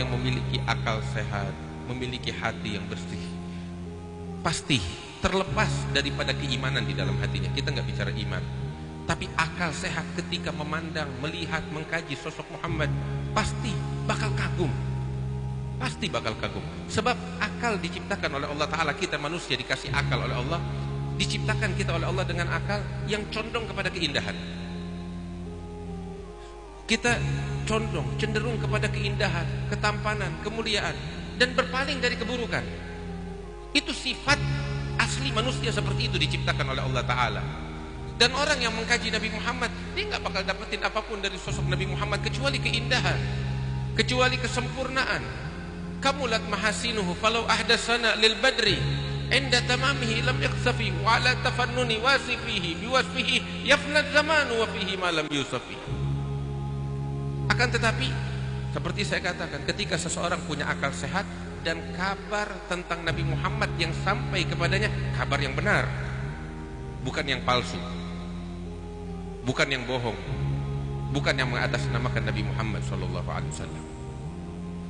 yang memiliki akal sehat, memiliki hati yang bersih, pasti terlepas daripada keimanan di dalam hatinya. Kita nggak bicara iman, tapi akal sehat ketika memandang, melihat, mengkaji sosok Muhammad, pasti bakal kagum. Pasti bakal kagum. Sebab akal diciptakan oleh Allah Ta'ala. Kita manusia dikasih akal oleh Allah, diciptakan kita oleh Allah dengan akal yang condong kepada keindahan. Kita condong, cenderung kepada keindahan, ketampanan, kemuliaan, dan berpaling dari keburukan. Itu sifat asli manusia, seperti itu diciptakan oleh Allah Ta'ala. Dan orang yang mengkaji Nabi Muhammad, dia nggak bakal dapetin apapun dari sosok Nabi Muhammad kecuali keindahan, kecuali kesempurnaan. Kamulat mahasinuhu falau ahdasana lil badri inda tamamihi lam yaksafi wa ala tafannuni wasifihi biwasfihi yafnad zamanu wa fihi ma lam yusafi. Akan tetapi, seperti saya katakan, ketika seseorang punya akal sehat dan kabar tentang Nabi Muhammad yang sampai kepadanya, kabar yang benar, bukan yang palsu, bukan yang bohong, bukan yang mengatasnamakan Nabi Muhammad SAW.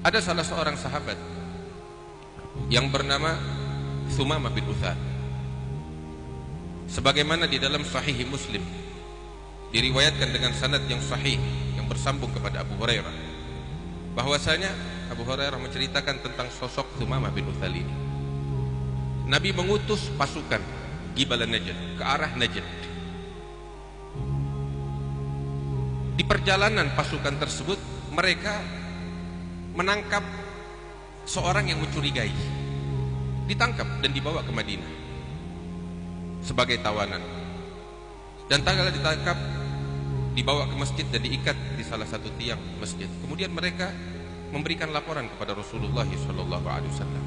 Ada salah seorang sahabat yang bernama Thumamah bin Uthal, sebagaimana di dalam Sahih Muslim diriwayatkan dengan sanad yang sahih yang bersambung kepada Abu Hurairah, bahwasanya Abu Hurairah menceritakan tentang sosok Thumamah bin Uthal ini. Nabi mengutus pasukan Gibal Najd ke arah Najd. Di perjalanan pasukan tersebut, mereka menangkap seorang yang mencurigai, ditangkap dan dibawa ke Madinah sebagai tawanan. Dan tatkala ditangkap, dibawa ke masjid dan diikat di salah satu tiang masjid. Kemudian mereka memberikan laporan kepada Rasulullah SAW.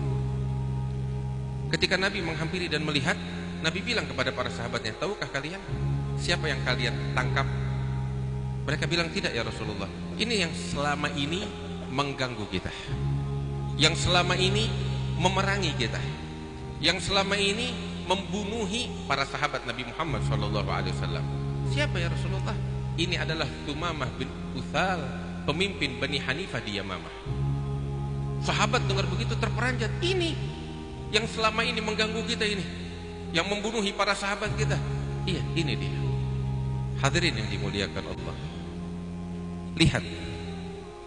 Ketika Nabi menghampiri dan melihat, Nabi bilang kepada para sahabatnya, tahukah kalian siapa yang kalian tangkap? Mereka bilang, tidak ya Rasulullah, ini yang selama ini mengganggu kita, yang selama ini memerangi kita, yang selama ini membunuhi para sahabat Nabi Muhammad SAW. Siapa ya Rasulullah? Ini adalah Thumamah bin Uthal, pemimpin Bani Hanifah di Yamamah. Sahabat dengar begitu terperanjat, ini yang selama ini mengganggu kita, ini yang membunuhi para sahabat kita. Iya, ini dia. Hadirin yang dimuliakan Allah, lihat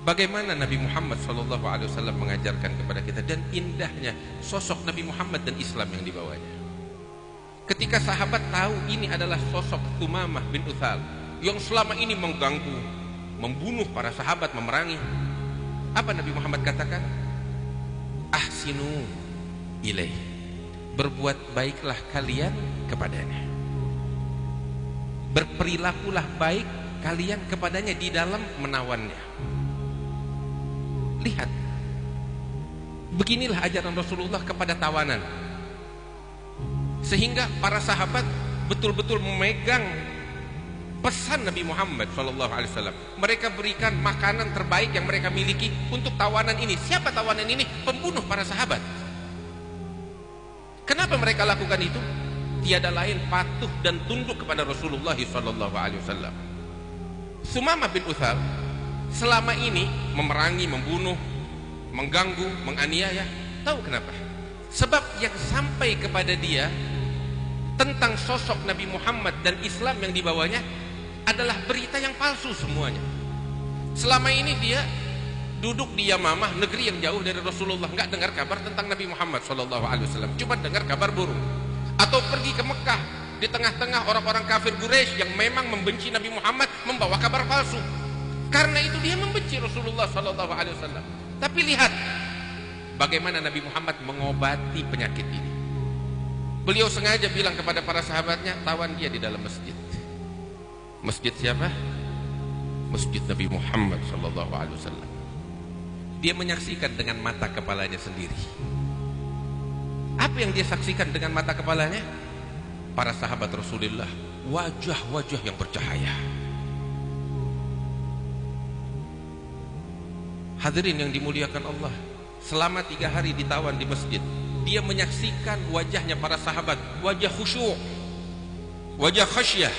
bagaimana Nabi Muhammad SAW mengajarkan kepada kita, dan indahnya sosok Nabi Muhammad dan Islam yang dibawanya. Ketika sahabat tahu ini adalah sosok Thumamah bin Uthal yang selama ini mengganggu, membunuh para sahabat, memerangi, apa Nabi Muhammad katakan? Ahsinu ilaih, berbuat baiklah kalian kepadanya, berperilakulah baik kalian kepadanya di dalam menawannya. Lihat, beginilah ajaran Rasulullah kepada tawanan, sehingga para sahabat betul-betul memegang pesan Nabi Muhammad SAW. Mereka berikan makanan terbaik yang mereka miliki untuk tawanan ini. Siapa tawanan ini? Pembunuh para sahabat. Kenapa mereka lakukan itu? Tiada lain patuh dan tunduk kepada Rasulullah SAW. Thumamah bin Uthal selama ini memerangi, membunuh, mengganggu, menganiaya. Tahu kenapa? Sebab yang sampai kepada dia tentang sosok Nabi Muhammad dan Islam yang dibawanya adalah berita yang palsu semuanya. Selama ini dia duduk di Yamamah, negeri yang jauh dari Rasulullah, nggak dengar kabar tentang Nabi Muhammad SAW, cuma dengar kabar burung. Atau pergi ke Mekah, di tengah-tengah orang-orang kafir Quraisy yang memang membenci Nabi Muhammad, membawa kabar palsu. Karena itu dia membenci Rasulullah SAW. Tapi lihat bagaimana Nabi Muhammad mengobati penyakit ini. Beliau sengaja bilang kepada para sahabatnya, tawan dia di dalam masjid. Masjid siapa? Masjid Nabi Muhammad SAW. Dia menyaksikan dengan mata kepalanya sendiri. Apa yang dia saksikan dengan mata kepalanya? Para sahabat Rasulullah, wajah-wajah yang bercahaya. Hadirin yang dimuliakan Allah, selama 3 hari ditawan di masjid, dia menyaksikan wajahnya para sahabat, wajah khusyuk, wajah khasyah,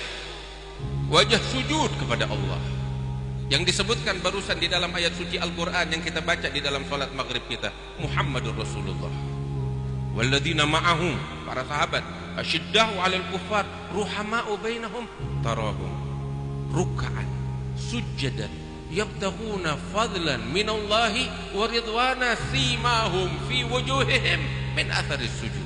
wajah sujud kepada Allah. Yang disebutkan barusan di dalam ayat suci Al-Quran yang kita baca di dalam salat maghrib kita, Muhammadur Rasulullah. Walladzina ma'ahum, para sahabat, asyiddahu 'alal kuffar, ruhama'u bainahum, tarahum ruk'an sujjadan yabtaghuna fadlan minallahi wa ridwana simahum fi wujuhihim min atharis sujud.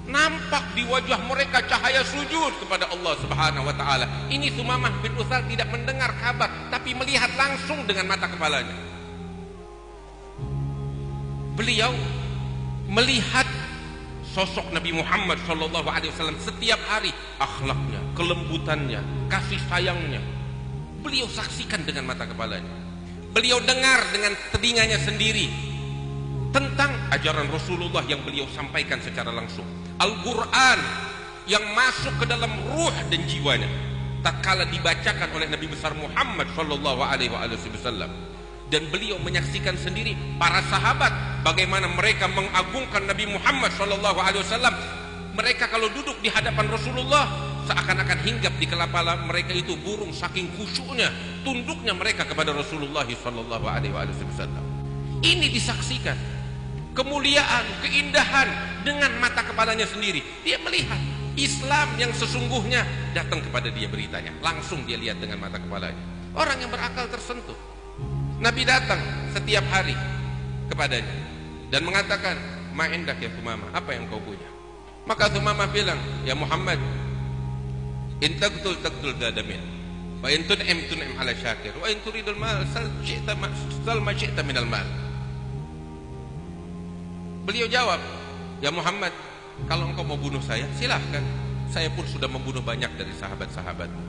Nampak di wajah mereka cahaya sujud kepada Allah Subhanahu wa taala. Ini Sumamah bin Utsal tidak mendengar kabar, tapi melihat langsung dengan mata kepalanya. Beliau melihat sosok Nabi Muhammad sallallahu alaihi wasallam setiap hari, akhlaknya, kelembutannya, kasih sayangnya. Beliau saksikan dengan mata kepalanya. Beliau dengar dengan telinganya sendiri tentang ajaran Rasulullah yang beliau sampaikan secara langsung. Al-Quran yang masuk ke dalam ruh dan jiwanya tatkala dibacakan oleh Nabi besar Muhammad sallallahu alaihi wasallam, dan beliau menyaksikan sendiri para sahabat bagaimana mereka mengagungkan Nabi Muhammad sallallahu alaihi wasallam. Mereka kalau duduk di hadapan Rasulullah seakan-akan hinggap di kepala mereka itu burung, saking khusyuknya, tunduknya mereka kepada Rasulullah sallallahu alaihi wasallam. Ini disaksikan kemuliaan, keindahan dengan mata kepalanya sendiri. Dia melihat Islam yang sesungguhnya datang kepada dia beritanya. Langsung dia lihat dengan mata kepalanya. Orang yang berakal tersentuh. Nabi datang setiap hari kepadanya dan mengatakan, "Ma indak ya Sumamah, apa yang kau punya?" Maka Sumamah bilang, "Ya Muhammad, in taqtul dadamin, wa in tun'im ala syakir, wa in turidul mal sal ma syi'ta minal mal." Beliau jawab, "Ya Muhammad, kalau engkau mau bunuh saya, silahkan. Saya pun sudah membunuh banyak dari sahabat-sahabatmu.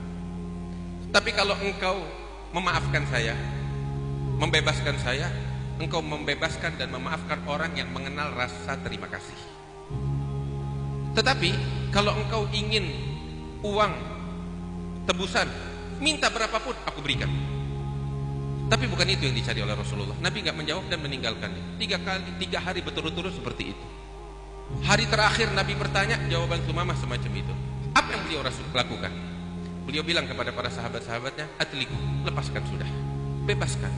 Tapi kalau engkau memaafkan saya, membebaskan saya, engkau membebaskan dan memaafkan orang yang mengenal rasa terima kasih. Tetapi kalau engkau ingin uang tebusan, minta berapapun aku berikan." Tapi bukan itu yang dicari oleh Rasulullah. Nabi nggak menjawab dan meninggalkannya. 3 hari berturut-turut seperti itu. Hari terakhir Nabi bertanya, jawaban Sumamah semacam itu. Apa yang beliau lakukan? Beliau bilang kepada para sahabat-sahabatnya, "Atliku, lepaskan sudah, bebaskan."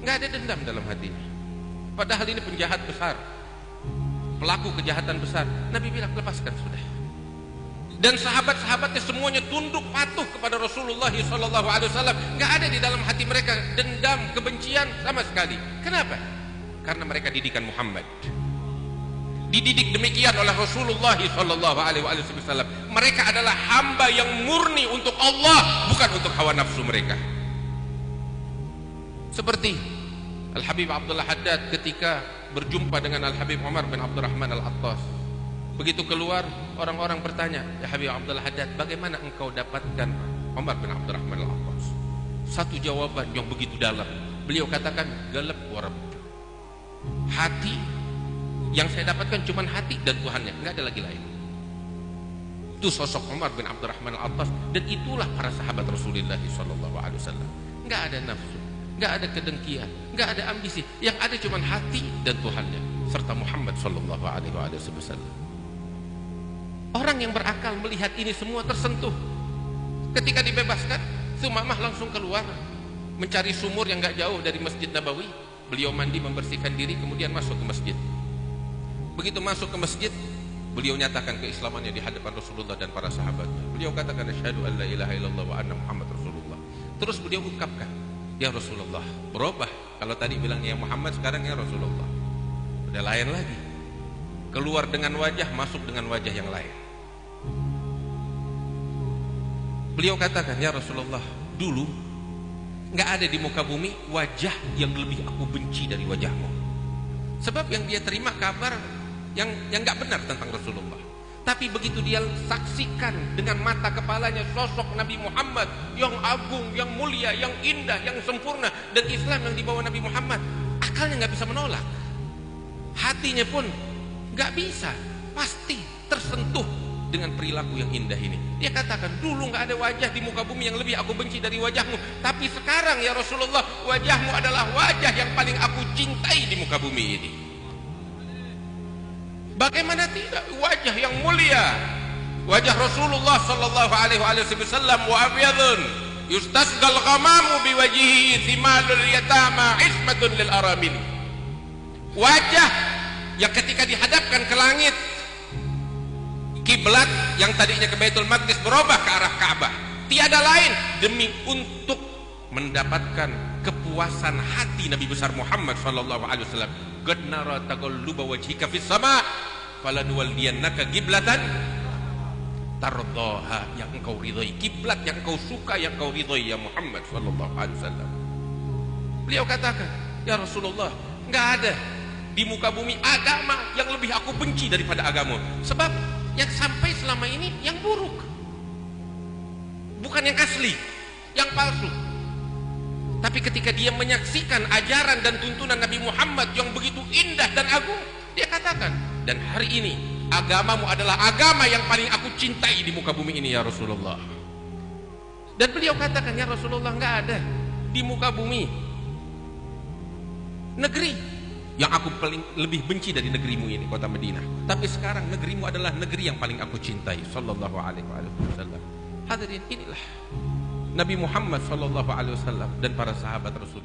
Nggak ada dendam dalam hatinya. Padahal ini penjahat besar, pelaku kejahatan besar. Nabi bilang, "Lepaskan sudah." Dan sahabat-sahabatnya semuanya tunduk patuh kepada Rasulullah SAW. Nggak ada di dalam hati mereka dendam, kebencian sama sekali. Kenapa? Karena mereka didikan Muhammad. Dididik demikian oleh Rasulullah SAW. Mereka adalah hamba yang murni untuk Allah, bukan untuk hawa nafsu mereka. Seperti Al-Habib Abdullah Haddad ketika berjumpa dengan Al-Habib Umar bin Abdurrahman Al-Attas. Begitu keluar, orang-orang bertanya, "Ya Habib Abdullah Haddad, bagaimana engkau dapatkan Umar bin Abdurrahman Al-Attas?" Satu jawaban yang begitu dalam. Beliau katakan, "Galab warab." Hati yang saya dapatkan cuma hati dan Tuhannya, nggak ada lagi lain. Itu sosok Umar bin Abdurrahman Al-Attas, dan itulah para sahabat Rasulullah SAW. Nggak ada nafsu, nggak ada kedengkian, nggak ada ambisi. Yang ada cuma hati dan Tuhannya serta Muhammad SAW. Orang yang berakal melihat ini semua tersentuh. Ketika dibebaskan, Sumamah langsung keluar mencari sumur yang gak jauh dari Masjid Nabawi. Beliau mandi, membersihkan diri, kemudian masuk ke masjid. Begitu masuk ke masjid, beliau nyatakan keislamannya di hadapan Rasulullah dan para sahabatnya. Beliau katakan, "Asyhadu an la ilaha illallah wa anna Muhammad Rasulullah." Terus beliau ungkapkan, "Ya Rasulullah." Berubah. Kalau tadi bilangnya ya Muhammad, sekarang ya Rasulullah. Udah lain lagi. Keluar dengan wajah, masuk dengan wajah yang lain. Beliau katakan, "Ya Rasulullah, dulu nggak ada di muka bumi wajah yang lebih aku benci dari wajahmu." Sebab yang dia terima kabar yang nggak benar tentang Rasulullah. Tapi begitu dia saksikan dengan mata kepalanya sosok Nabi Muhammad yang agung, yang mulia, yang indah, yang sempurna, dan Islam yang dibawa Nabi Muhammad, akalnya nggak bisa menolak. Hatinya pun nggak bisa, pasti tersentuh dengan perilaku yang indah ini. Dia katakan, "Dulu nggak ada wajah di muka bumi yang lebih aku benci dari wajahmu, tapi sekarang ya Rasulullah, wajahmu adalah wajah yang paling aku cintai di muka bumi ini." Bagaimana tidak? Wajah yang mulia, wajah Rasulullah sallallahu alaihi wasallam, wa abyadun, yustasqal ghamamu biwajhihi thimalul yatama ismatun lil aramil. Wajah yang ketika dihadapkan ke langit, kiblat yang tadinya ke Baitul Maqdis berubah ke arah Ka'bah, tiada lain demi untuk mendapatkan kepuasan hati Nabi besar Muhammad sallallahu alaihi wasallam. Qad nara taqalluba wajhika fis sama falanuwalliyannaka qiblatan tardaha, yang engkau ridhai, kiblat yang engkau suka, yang engkau ridhai ya Muhammad sallallahu alaihi wasallam. Beliau katakan, ya Rasulullah, enggak ada di muka bumi agama yang lebih aku benci daripada agama. Sebab yang sampai selama ini yang buruk, bukan yang asli, yang palsu. Tapi ketika dia menyaksikan ajaran dan tuntunan Nabi Muhammad yang begitu indah dan agung, dia katakan, dan hari ini agamamu adalah agama yang paling aku cintai di muka bumi ini ya Rasulullah. Dan beliau katakan, ya Rasulullah, enggak ada di muka bumi negeri yang aku paling lebih benci dari negerimu ini, kota Madinah. Tapi sekarang negerimu adalah negeri yang paling aku cintai sallallahu alaihi wasallam. Hadirin, inilah Nabi Muhammad sallallahu alaihi wasallam dan para sahabat Rasul.